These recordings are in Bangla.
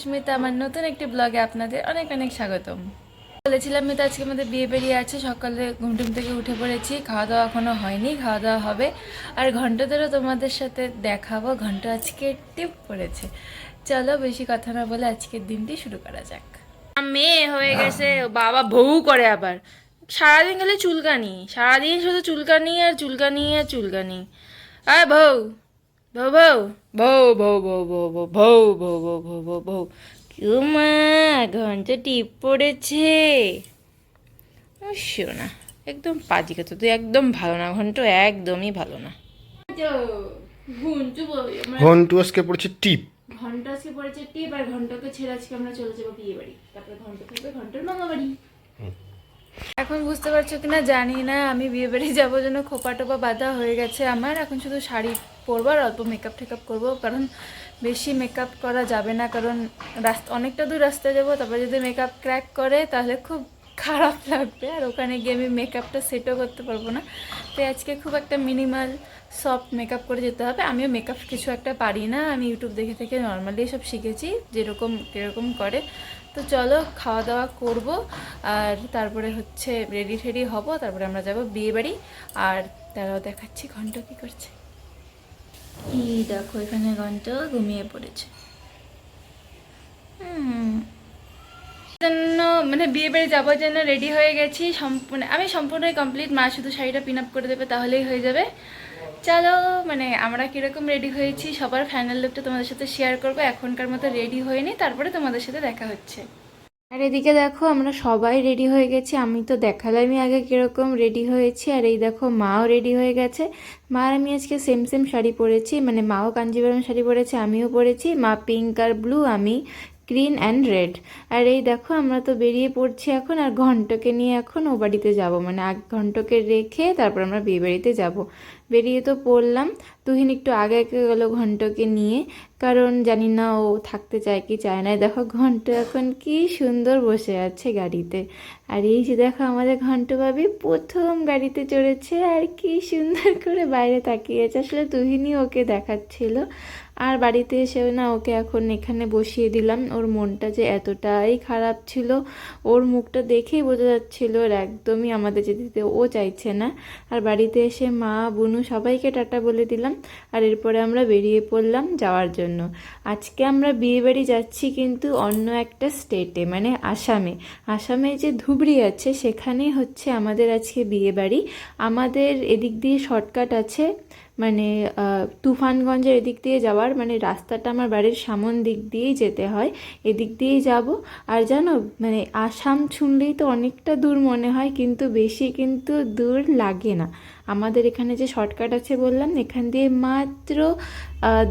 সুস্মিতা, আমার নতুন একটি ব্লগে আপনাদের অনেক অনেক স্বাগতম। বলেছিলাম তো আজকে আমাদের বিয়ে বেরিয়ে আছে। সকালে ঘুম থেকে উঠে পড়েছি, খাওয়া দাওয়া এখনো হয়নি, খাওয়া দাওয়া হবে। আর ঘন্টা ধরে তোমাদের সাথে দেখাবো। ঘন্টা আজকে টিপ পড়েছে। চলো বেশি কথা না বলে আজকের দিনটি শুরু করা যাক। মেয়ে হয়ে গেছে, বাবা বউ করে আবার। সারাদিন গেলে চুলকানি, সারাদিন শুধু চুলকানি আর চুলকানি আর চুলকানি। আর বউ বউ বউ বউ বউ বউ বউ বউ বউ বউ বউ বউ বউ কেউ মা ঘন্টা টিপ পড়েছে। শোনা একদম পাজি কথা, তুই একদম ভালো না, ঘন্টা একদমই ভালো না। ঘন্টু আজকে পড়েছে টিপ। ঘন্টা আজকে পড়েছে টিপ, আর ঘন্টাকে ছেড়ে আজকে আমরা চলে যাবো বিয়ে বাড়ি। তারপরে ঘন্টা থাকবে ঘন্টার মামা বাড়ি। এখন বুঝতে পারছো কিনা জানি না, আমি বিয়ে বাড়ি যাবো জন্য খোপা টোপা বাঁধা হয়ে গেছে আমার। এখন শুধু শাড়ি পরবো আর অল্প মেকআপ টেকআপ করবো, কারণ বেশি মেকআপ করা যাবে না, কারণ রাস্তা অনেকটা দূর রাস্তায় যাবো। তারপরে যদি মেকআপ ক্র্যাক করে তাহলে খুব খারাপ লাগবে, আর ওখানে গিয়ে আমি মেকআপটা সেটও করতে পারবো না। তো আজকে খুব একটা মিনিমাল সফট মেকআপ করে যেতে হবে। আমিও মেকআপ কিছু একটা পারি না, আমি ইউটিউব দেখে থেকে নর্মালি সব শিখেছি যেরকম কীরকম করে। তো চলো খাওয়া দাওয়া করবো, আর তারপরে হচ্ছে রেডি টেডি হব, তারপরে আমরা যাব বিয়ে বাড়ি। আর তারাও দেখাচ্ছি ঘন্টা কী করছে। এই দেখো এখানে ঘন্টা ঘুমিয়ে পড়েছে। জন্য মানে বিয়ে বাড়ি যাওয়ার জন্য রেডি হয়ে গেছি। সম্পূর্ণ আমি সম্পূর্ণই কমপ্লিট, মা শুধু শাড়িটা পিন আপ করে দেবে তাহলেই হয়ে যাবে। চলো মানে আমরা কীরকম রেডি হয়েছি সবার ফাইনাল লুকটা তোমাদের সাথে শেয়ার করবো। এখনকার মতো রেডি হয়নি, তারপরে তোমাদের সাথে দেখা হচ্ছে। আর এদিকে দেখো আমরা সবাই রেডি হয়ে গেছি। আমি তো দেখালামই আগে কীরকম রেডি হয়েছি। আর এই দেখো মাও রেডি হয়ে গেছে। মা আর আমি আজকে সেম সেম শাড়ি পরেছি, মানে মাও কাঞ্জিবরম শাড়ি পরেছে, আমিও পরেছি। মা পিঙ্ক আর ব্লু, আমি গ্রিন অ্যান্ড রেড। আর এই দেখো আমরা তো বেরিয়ে পড়ছি এখন। আর ঘন্টকে নিয়ে এখন ও বাড়িতে যাবো, মানে ঘন্টকে রেখে তারপর আমরা বিয়ে বাড়িতে যাবো। বেরিয়ে তো পড়লাম। তুহিন একটু আগে আগে গেলো ঘন্টকে নিয়ে, কারণ জানি না ও থাকতে চায় কি চায় না। দেখো ঘন্টা এখন কি সুন্দর বসে আছে গাড়িতে। আর এই যে দেখো আমাদের ঘন্টু ভাবি প্রথম গাড়িতে চড়েছে, আর কি সুন্দর করে বাইরে তাকিয়েছে। আসলে তুহিনই ওকে দেখাচ্ছিল। আর বাড়িতে এসেও না ওকে এখন এখানে বসিয়ে দিলাম। ওর মনটা যে এতটাই খারাপ ছিল, ওর মুখটা দেখেই বোঝা যাচ্ছিল ওর একদমই আমাদের যেতে ও চাইছে না। আর বাড়িতে এসে মা বুনু সবাইকে টাটা বলে দিলাম। আর এরপরে আমরা বেরিয়ে পড়লাম যাওয়ার জন্য। আজকে আমরা বিয়ে বাড়ি যাচ্ছি কিন্তু অন্য একটা স্টেটে, মানে আসামে। আসামে যে ধুবড়ি আছে সেখানেই হচ্ছে আমাদের আজকে বিয়ে বাড়ি। আমাদের এদিক দিয়ে শর্টকাট আছে, মানে তুফানগঞ্জের এদিক দিয়ে যাওয়ার, মানে রাস্তাটা আমার বাড়ির সামন দিক দিয়েই যেতে হয়, এদিক দিয়েই যাব। আর জানো মানে আসাম শুনলেই তো অনেকটা দূর মনে হয়, কিন্তু বেশি কিন্তু দূর লাগে না। আমাদের এখানে যে শর্টকাট আছে বললাম, এখান দিয়ে মাত্র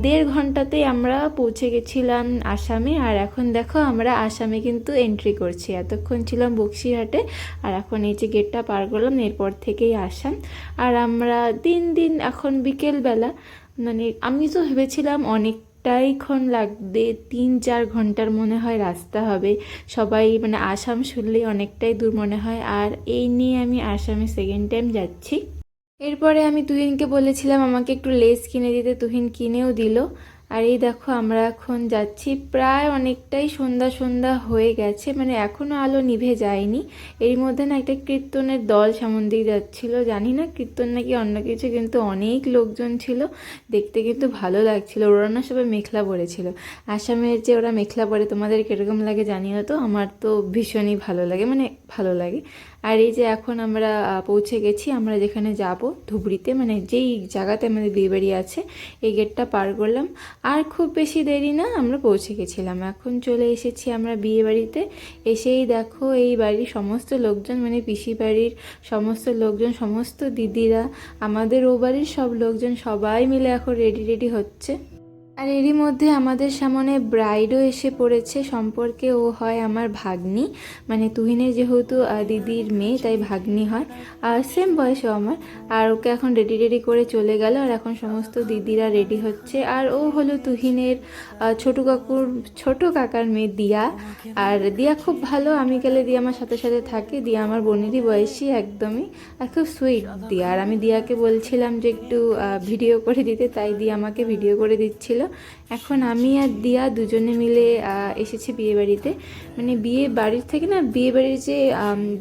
1.5 ঘন্টাতেই আমরা পৌঁছে গেছিলাম আসামে। আর এখন দেখো আমরা আসামে কিন্তু এন্ট্রি করছি। এতক্ষণ ছিলাম বক্সিরহাটে, আর এখন এই যে গেটটা পার করলাম, এরপর থেকেই আসাম। আর আমরা দিন দিন এখন বিকেলবেলা, মানে আমি তো ভেবেছিলাম অনেকটাইক্ষণ লাগবে, 3-4 ঘন্টার মনে হয় রাস্তা হবে। সবাই মানে আসাম শুনলেই অনেকটাই দূর মনে হয়। আর এই নিয়ে আমি আসামে সেকেন্ড টাইম যাচ্ছি। এরপরে আমি তুহিনকে বলেছিলাম আমাকে একটু লেস কিনে দিতে, তুহিন কিনেও দিল। আর এই দেখো আমরা এখন যাচ্ছি, প্রায় অনেকটাই সন্ধ্যা সন্ধ্যা হয়ে গেছে, মানে এখনও আলো নিভে যায়নি। এর মধ্যে না একটা কীর্তনের দল সামন দিয়ে যাচ্ছিল, জানি না কীর্তন নাকি অন্য কিছু, কিন্তু অনেক লোকজন ছিল, দেখতে কিন্তু ভালো লাগছিল। ওরা না সবাই মেখলা পরেছিল। আসামের যে ওরা মেখলা পরে তোমাদের কীরকম লাগে জানিও তো, আমার তো ভীষণই ভালো লাগে, মানে ভালো লাগে। আর এই যে এখন আমরা পৌঁছে গেছি, আমরা যেখানে যাব ধুবড়িতে, মানে যেই জায়গাতে আমাদের বিয়েবাড়ি আছে, এই গেটটা পার করলাম। আর খুব বেশি দেরি না, আমরা পৌঁছে গেছিলাম। এখন চলে এসেছি আমরা বিয়ে বাড়িতে। এসেই দেখো এই বাড়ির সমস্ত লোকজন, মানে পিসি বাড়ির সমস্ত লোকজন, সমস্ত দিদিরা, আমাদের ও বাড়ির সব লোকজন সবাই মিলে এখন রেডি হচ্ছে। আর এরই মধ্যে আমাদের সামনে ব্রাইডও এসে পড়েছে। সম্পর্কে ও হয় আমার ভাগ্নি, মানে তুহিনের যেহেতু দিদির মেয়ে তাই ভাগ্নি হয়, আর সেম বয়সও আমার। আর ওকে এখন রেডি করে চলে গেল। আর এখন সমস্ত দিদিরা রেডি হচ্ছে। আর ও হলো তুহিনের ছোট কাকার মেয়ে দিয়া। আর দিয়া খুব ভালো, আমি গেলে দিয়া আমার সাথে সাথে থাকে। দিয়া আমার বোনেরই বয়সী একদমই, আর খুব সুইট দিয়া। আর আমি দিয়াকে বলছিলাম যে একটু ভিডিও করে দিতে, তাই দিয়া আমাকে ভিডিও করে দিচ্ছিল। এখন আমি আর দিয়া দুজনে মিলে এসেছি বিয়েবাড়িতে। মানে বিয়ে বাড়ির থেকে না বিয়েবাড়ির যে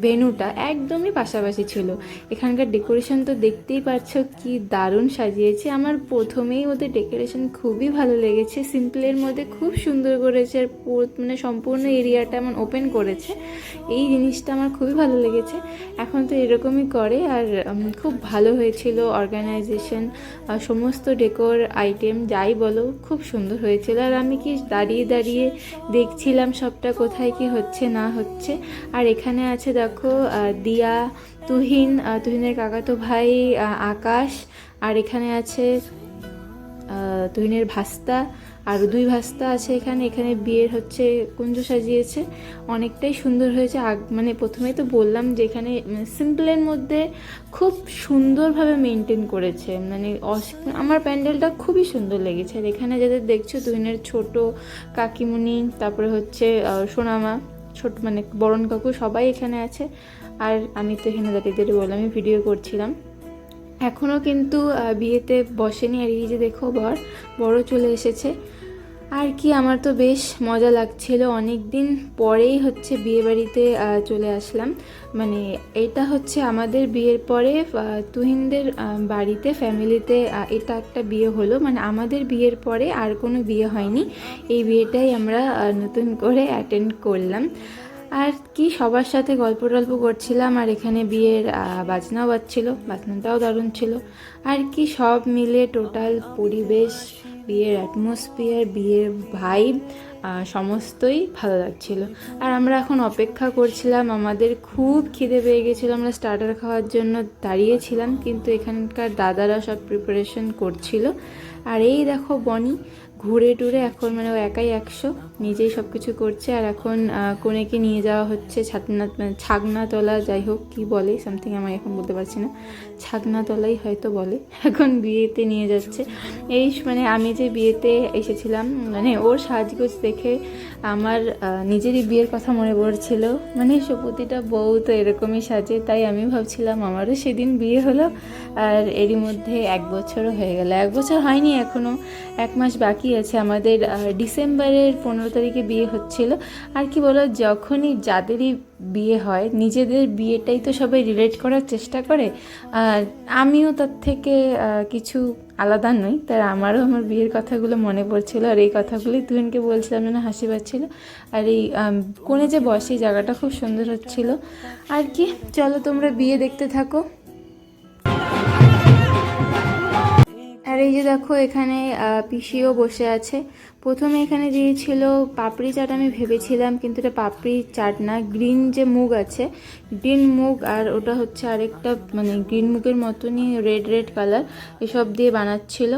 ভেন্যুটা একদমই পাশাপাশি ছিল। এখানকার ডেকোরেশন তো দেখতেই পাচ্ছ কি দারুণ সাজিয়েছে। আমার প্রথমেই ওদের ডেকোরেশন খুবই ভালো লেগেছে, সিম্পলের মধ্যে খুব সুন্দর করেছে। আর মানে সম্পূর্ণ এরিয়াটা এমন ওপেন করেছে, এই জিনিসটা আমার খুবই ভালো লেগেছে। এখন তো এরকমই করে। আর খুব ভালো হয়েছিল অর্গানাইজেশন, সমস্ত ডেকোর আইটেম যাই বলো খুব সুন্দর হয়েছিল। আর আমি কি দাঁড়িয়ে দাঁড়িয়ে দেখছিলাম সবটা কোথায় কি হচ্ছে না হচ্ছে। আর এখানে আছে দেখো দিয়া, তুহিনের কাকাতো ভাই আকাশ, আর এখানে আছে তুহিনের ভাস্তা, আর 2 ভাস্তা আছে এখানে। এখানে বিয়ের হচ্ছে কুঞ্জ সাজিয়েছে, অনেকটাই সুন্দর হয়েছে। মানে প্রথমেই তো বললাম যে এখানে সিম্পলের মধ্যে খুব সুন্দরভাবে মেনটেন করেছে। মানে আমার প্যান্ডেলটা খুবই সুন্দর লেগেছে। আর এখানে যাদের দেখছো তুহিনের ছোট কাকিমুনি, তারপরে হচ্ছে সোনামা, ছোট মানে বরণ কাকু, সবাই এখানে আছে। আর আমি তো এখানে দাঁড়িয়ে বললাম আমি ভিডিও করছিলাম। এখনও কিন্তু বিয়েতে বসেনি। আর এই যে দেখো বড় চলে এসেছে। আর কি আমার তো বেশ মজা লাগছিল, অনেক দিন পরেই হচ্ছে বিয়েবাড়িতে চলে আসলাম। মানে এটা হচ্ছে আমাদের বিয়ের পরে তুহিনদের বাড়িতে ফ্যামিলিতে এটা একটা বিয়ে হলো। মানে আমাদের বিয়ের পরে আর কোনো বিয়ে হয়নি, এই বিয়েটাই আমরা নতুন করে অ্যাটেন্ড করলাম। আর কি সবার সাথে গল্প টল্প করছিলাম। আর এখানে বিয়ের বাজনাও বাজছিল, বাজনাটাও দারুণ ছিল। আর কি সব মিলে টোটাল পরিবেশ, বিয়ের অ্যাটমসফিয়ার, বিয়ের ভাইব সমস্তই ভালো লাগছিল। আর আমরা এখন অপেক্ষা করছিলাম, আমাদের খুব খিদে পেয়ে গেছিলো, আমরা স্টার্টার খাওয়ার জন্য দাঁড়িয়েছিলাম। কিন্তু এখানকার দাদারা সব প্রিপারেশন করছিল। আর এই দেখো বনি ঘুরে টুরে এখন মানে ও একাই 100 নিজেই সব কিছু করছে। আর এখন কনেকে নিয়ে যাওয়া হচ্ছে ছাগনাতলা, যাই হোক কি বলে সামথিং আমি এখন বলতে পারছি না, ছাগনাতলাই হয়তো বলে। এখন বিয়েতে নিয়ে যাচ্ছে। এই মানে আমি যে বিয়েতে এসেছিলাম, মানে ওর সাজগোজ দেখে আমার নিজেরই বিয়ের কথা মনে পড়ছিল। মানে প্রতিটা বউ তো এরকমই সাজে, তাই আমি ভাবছিলাম আমারও সেদিন বিয়ে হলো। আর এরই মধ্যে 1 বছরও হয়ে গেল। 1 বছর হয়নি, এখনও 1 মাস বাকি আছে। আমাদের ডিসেম্বরের 15 তারিখে বিয়ে হচ্ছিল। আর কি বলো, যখনই যাদেরই বিয়ে হয় নিজেদের বিয়েটাই তো সবাই রিলেট করার চেষ্টা করে। আর আমিও তার থেকে কিছু আলাদা নই, তাই আমারও আমার বিয়ের কথাগুলো মনে পড়ছিল। আর এই কথাগুলোই তুহিনকে বলছিলাম, যেন হাসি পাচ্ছিল। আর এই কোণে যে বসে জায়গাটা খুব সুন্দর হচ্ছিল। আর কি চলো তোমরা বিয়ে দেখতে থাকো। আর এই যে দেখো এখানে পিসিও বসে আছে। প্রথমে এখানে দিয়েছিল পাপড়ি চাট, আমি ভেবেছিলাম কিন্তু এটা পাপড়ি চাট না, গ্রিন যে মুগ আছে, গ্রিন মুগ। আর ওটা হচ্ছে আরেকটা মানে গ্রিন মুগের মতনই রেড কালার, এসব দিয়ে বানাচ্ছিল।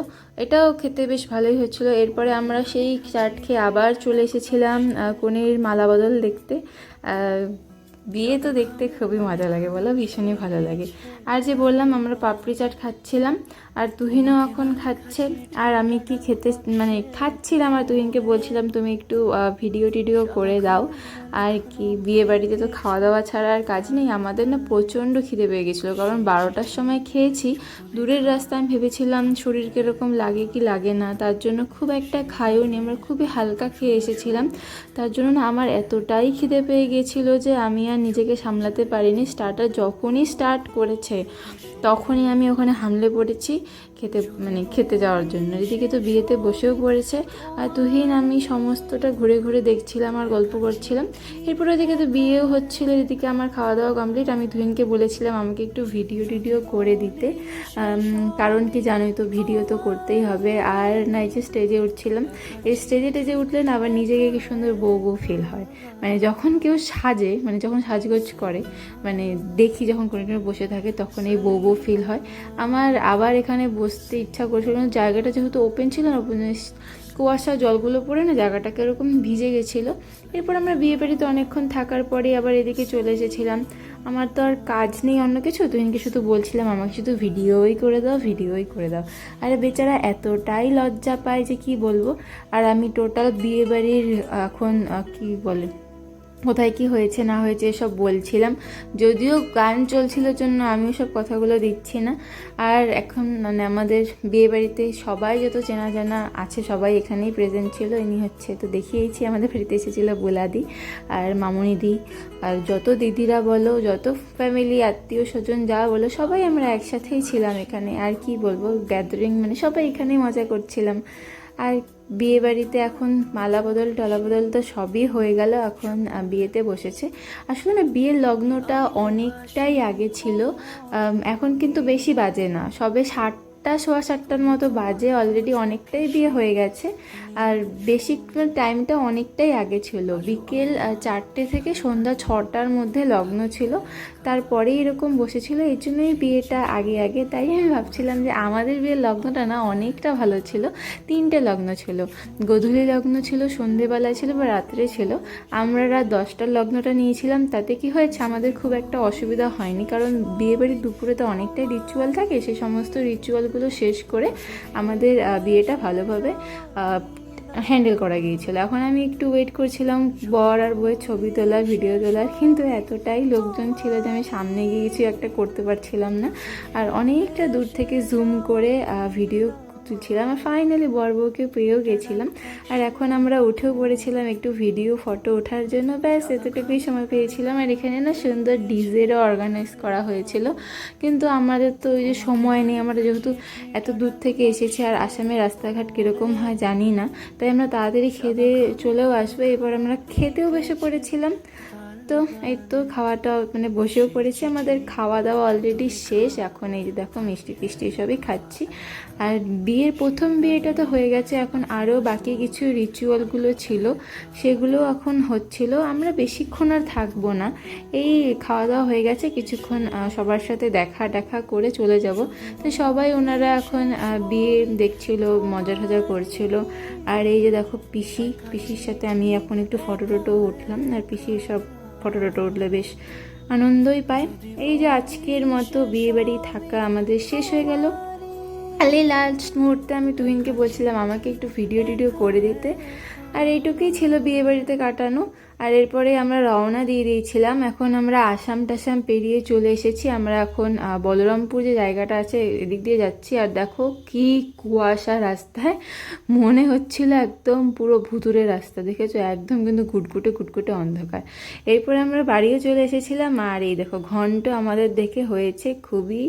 এটাও খেতে বেশ ভালোই হচ্ছিলো। এরপরে আমরা সেই চাট খেয়ে আবার চলে এসেছিলাম কনের মালা বদল দেখতে। বিয়ে তো দেখতে খুবই মজা লাগে বলো, ভীষণই ভালো লাগে। আর যে বললাম আমরা পাপড়ি চাট খাচ্ছিলাম, আর তুহিনও এখন খাচ্ছে। আর আমি কি খেতে মানে খাচ্ছিলাম, আর তুহিনকে বলছিলাম তুমি একটু ভিডিও করে দাও। আর কি বিয়ে বাড়িতে তো খাওয়া দাওয়া ছাড়া আর কাজ নেই। আমাদের না প্রচণ্ড খিদে পেয়ে গেছিলো, কারণ 12টার সময় খেয়েছি। দূরের রাস্তা, আমি ভেবেছিলাম শরীর কীরকম লাগে কি লাগে না, তার জন্য খুব একটা খাইও নি, আমরা খুবই হালকা খেয়ে এসেছিলাম। তার জন্য না আমার এতটাই খিদে পেয়ে গেছিলো যে আমি আর নিজেকে সামলাতে পারিনি। স্টার্টার যখনই স্টার্ট করেছে তখনই আমি ওখানে হামলে পড়েছি খেতে যাওয়ার জন্য। এদিকে তো বিয়েতে বসেও পড়েছে। আর তুহিন আমি সমস্তটা ঘুরে দেখছিলাম আর গল্প করছিলাম। এরপর ওদিকে তো বিয়েও হচ্ছিলো, এদিকে আমার খাওয়া দাওয়া কমপ্লিট। আমি তুহিনকে বলেছিলাম আমাকে একটু ভিডিও করে দিতে, কারণ কি জানোই তো ভিডিও তো করতেই হবে। আর না এই যে স্টেজে উঠছিলাম, এই স্টেজে উঠলে না আবার নিজেকে কি সুন্দর বউ ফিল হয়। মানে যখন কেউ সাজে, মানে যখন সাজগোজ করে, মানে দেখি যখন কোনো বসে থাকে তখন এই বউ ফিল হয় আমার। আবার এখানে বসতে ইচ্ছা করছিল না, জায়গাটা যেহেতু ওপেন ছিল না, কুয়াশা জলগুলো পড়ে না জায়গাটাকে এরকম ভিজে গেছিলো। এরপর আমরা বিয়ে বাড়িতে অনেকক্ষণ থাকার পরে আবার এদিকে চলে এসেছিলাম। আমার তো আর কাজ নেই অন্য কিছু, তুহিনকে শুধু বলছিলাম আমাকে শুধু ভিডিওই করে দাও। আরে বেচারা এতটাই লজ্জা পায় যে কি বলবো। আর আমি টোটাল বিয়ে বাড়ির এখন কি বলে কোথায় কি হয়েছে না হয়েছে সব বলছিলাম, যদিও গান চলছিল জন্য আমিও সব কথাগুলো দিচ্ছি না। আর এখন মানে আমাদের বিয়েবাড়িতে সবাই যত চেনা জানা আছে সবাই এখানেই প্রেজেন্ট ছিল। ইনি হচ্ছে তো দেখিয়েছি আমাদের বাড়িতে এসেছিলো বুলাদি আর মামুনিদি, আর যত দিদিরা বলো, যত ফ্যামিলি আত্মীয় স্বজন যা বলো, সবাই আমরা একসাথেই ছিলাম এখানে। আর কি বলবো, গ্যাদারিং মানে সবাই এখানেই মজা করছিলাম। আর বিয়ে বাড়িতে এখন মালা বদল টলা বদল তো সবই হয়ে গেল, এখন বিয়েতে বসেছে। আসলে না, বিয়ের লগ্নটা অনেকটাই আগে ছিল, এখন কিন্তু বেশি বাজে না, সবে 7টা 7:15 মতো বাজে, অলরেডি অনেকটাই বিয়ে হয়ে গেছে। আর বেশি টাইমটা অনেকটাই আগে ছিল, বিকেল 4টে থেকে সন্ধ্যা 6টার মধ্যে লগ্ন ছিল, তারপরে এরকম বসেছিল। এই জন্যই বিয়েটা আগে আগে। তাই আমি ভাবছিলাম যে আমাদের বিয়ের লগ্নটা না অনেকটা ভালো ছিল। 3টে লগ্ন ছিল, গোধূলি লগ্ন ছিল, সন্ধেবেলা ছিল বা রাত্রে ছিল। আমরা রাত 10টার লগ্নটা নিয়েছিলাম। তাতে কি হয়েছে, আমাদের খুব একটা অসুবিধা হয়নি, কারণ বিয়েবাড়ির দুপুরে তো অনেকটাই রিচুয়াল থাকে, সেই সমস্ত রিচুয়ালগুলো শেষ করে আমাদের বিয়েটা ভালোভাবে হ্যান্ডেল করা গিয়েছিল। এখন আমি একটু ওয়েট করছিলাম বর আর বউয়ের ছবি তোলার, ভিডিও তোলার, কিন্তু এতটাই লোকজন ছিল যে আমি সামনে গিয়ে কিছু একটা করতে পারছিলাম না। আর অনেকটা দূর থেকে জুম করে ভিডিও তুলছিলাম। আর ফাইনালি বর বউকে পেয়েও গেছিলাম। আর এখন আমরা উঠেও পড়েছিলাম একটু ভিডিও ফটো ওঠার জন্য, ব্যাস এতটুকুই সময় পেয়েছিলাম। আর এখানে না সুন্দর ডিজেরও অর্গানাইজ করা হয়েছিল, কিন্তু আমাদের তো ওই যে সময় নেই, আমরা যেহেতু এত দূর থেকে এসেছি, আর আসামের রাস্তাঘাট কীরকম হয় জানি না, তাই আমরা তাড়াতাড়ি খেতে চলেও আসবো। এবার আমরা খেতেও বসে পড়েছিলাম। তো এই তো খাওয়াটা মানে বসেও পড়েছি, আমাদের খাওয়া দাওয়া অলরেডি শেষ। এখন এই যে দেখো মিষ্টি টিষ্টি সবই খাচ্ছি। আর বিয়ের প্রথম বিয়েটা তো হয়ে গেছে, এখন আরও বাকি কিছু রিচুয়ালগুলো ছিল, সেগুলো এখন হচ্ছিল। আমরা বেশিক্ষণ আর থাকবো না, এই খাওয়া দাওয়া হয়ে গেছে, কিছুক্ষণ সবার সাথে দেখা করে চলে যাব। তো সবাই ওনারা এখন বিয়ে দেখছিল, মজা টজা করছিল। আর এই যে দেখো পিসির সাথে আমি এখন একটু ফটো টটো উঠলাম, আর পিসির সব ফটো টটো উঠলে বেশ আনন্দই পায়। এই যে আজকের মতো বিয়েবাড়ি থাকা আমাদের শেষ হয়ে গেল। আর এই লাস্ট মুহূর্তে আমি তুহিনকে বলছিলাম আমাকে একটু ভিডিও টিডিও করে দিতে। আর এইটুকুই ছিল বিয়েবাড়িতে কাটানো। আর এরপরে আমরা রওনা দিয়ে দিয়েছিলাম। এখন আমরা আসাম টাসাম পেরিয়ে চলে এসেছি। আমরা এখন বলরামপুর যে জায়গাটা আছে এদিক দিয়ে যাচ্ছি। আর দেখো কি কুয়াশা রাস্তায়, মনে হচ্ছিল একদম পুরো ভুতুরে রাস্তা, দেখেছো, একদম কিন্তু কুটকুটে অন্ধকার। এরপরে আমরা বাড়িও চলে এসেছিলাম। আর এই দেখো ঘন্ট আমাদের দেখে হয়েছে খুবই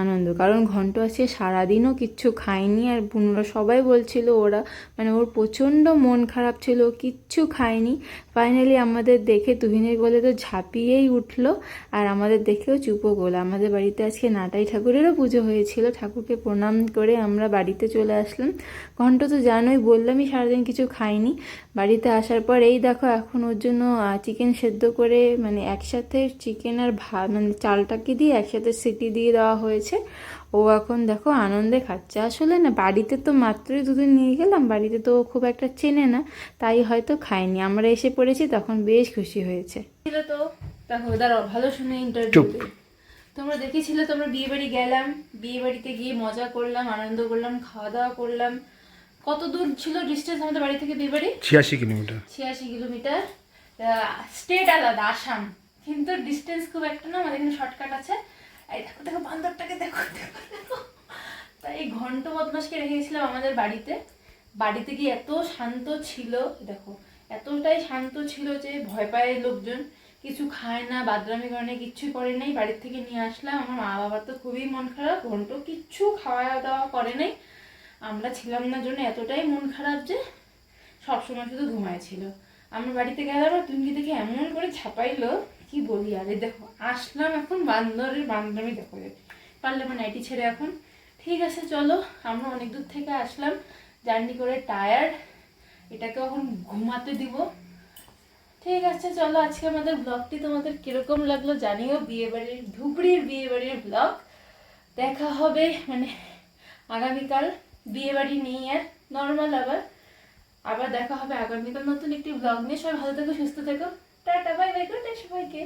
আনন্দ, কারণ ঘন্ট আছে সারাদিনও কিচ্ছু খায়নি। আর বোনরা সবাই বলছিল ওরা মানে ওর প্রচণ্ড মন খারাপ ছিল, কিচ্ছু খায়নি। ফাইনালি আমাদের দেখে তুহিনের বলে তো ঝাঁপিয়েই উঠলো, আর আমাদের দেখেও চুপও করলো। আমাদের বাড়িতে আজকে নাটাই ঠাকুরেরও পুজো হয়েছিল, ঠাকুরকে প্রণাম করে আমরা বাড়িতে চলে আসলাম। ঘন্ট তো জানোই, বললামই সারাদিন কিছু খাইনি। বাড়িতে আসার পর এই দেখো এখন ওর জন্য চিকেন সেদ্ধ করে মানে একসাথে চিকেন আর মানে চালটাকে দিয়ে একসাথে সিটি দিয়ে দেওয়া হয়েছে। ও এখন দেখো আনন্দে খাচ্ছে। আসলে না, বাড়িতে তো মাত্রই দুদিন নিয়ে গেলাম, বাড়িতে তো খুব একটা চেনে না, তাই হয়তো খায়নি। আমরা এসে পড়েছি তখন বেশ খুশি হয়েছে। ছিল তো দেখো, দাঁড়াও ভালো শুনে ইন্টারভিউ। তোমরা দেখেছিলে, তোমরা বিয়ে বাড়ি গেলাম, বিয়ে বাড়িতে গিয়ে মজা করলাম, আনন্দ করলাম, খাওয়া দাওয়া করলাম। কত দূর ছিল ডিস্টেন্স আমাদের বাড়ি থেকে বিয়ে বাড়ি? 86 কিলোমিটার। 86 কিলোমিটার। স্টেট আলাদা আসাম, কিন্তু ডিস্টেন্স খুব একটা না, আমাদের এখানে শর্টকাট আছে। এই দেখো দেখো বান্দরটাকে দেখো দেখো দেখো। তাই এই ঘন্ট বদমাসকে রেখে গেছিলাম আমাদের বাড়িতে। বাড়িতে গিয়ে এত শান্ত ছিল, দেখো এতটাই শান্ত ছিল যে ভয় পায় লোকজন, কিছু খায় না, বাদরামি করে না, কিচ্ছু করে নাই। বাড়ির থেকে নিয়ে আসলাম, আমার মা বাবার তো খুবই মন খারাপ, ঘন্ট কিচ্ছু খাওয়া দাওয়া করে নাই। আমরা ছিলাম না জন্য এতটাই মন খারাপ যে সবসময় শুধু ঘুমাইছিল। আমরা বাড়িতে গেলাম আর তুমি দেখে এমন করে ছাপাইলো, কি বলি। আরে দেখো আসলাম এখন বান্দরের বান্দরামি দেখো, পারলে আমার নাইটি ছেড়ে এখন। ঠিক আছে চলো, আমরা অনেক দূর থেকে আসলাম, জার্নি করে টায়ার্ড, এটাকে এখন ঘুমাতে দিব। ঠিক আছে চলো, আজকে আমাদের ব্লগটি তোমাদের কিরকম লাগলো জানিও। বিয়েবাড়ির ধুবড়ির বিয়েবাড়ির ব্লগ দেখা হবে মানে আগামীকাল, বিয়েবাড়ি নেই আর, নর্মাল আবার দেখা হবে আগামীকাল নতুন একটি ব্লগ নিয়ে। সবাই ভালো থেকো, সুস্থ থেকো, tata bye bye, good night সবাইকে।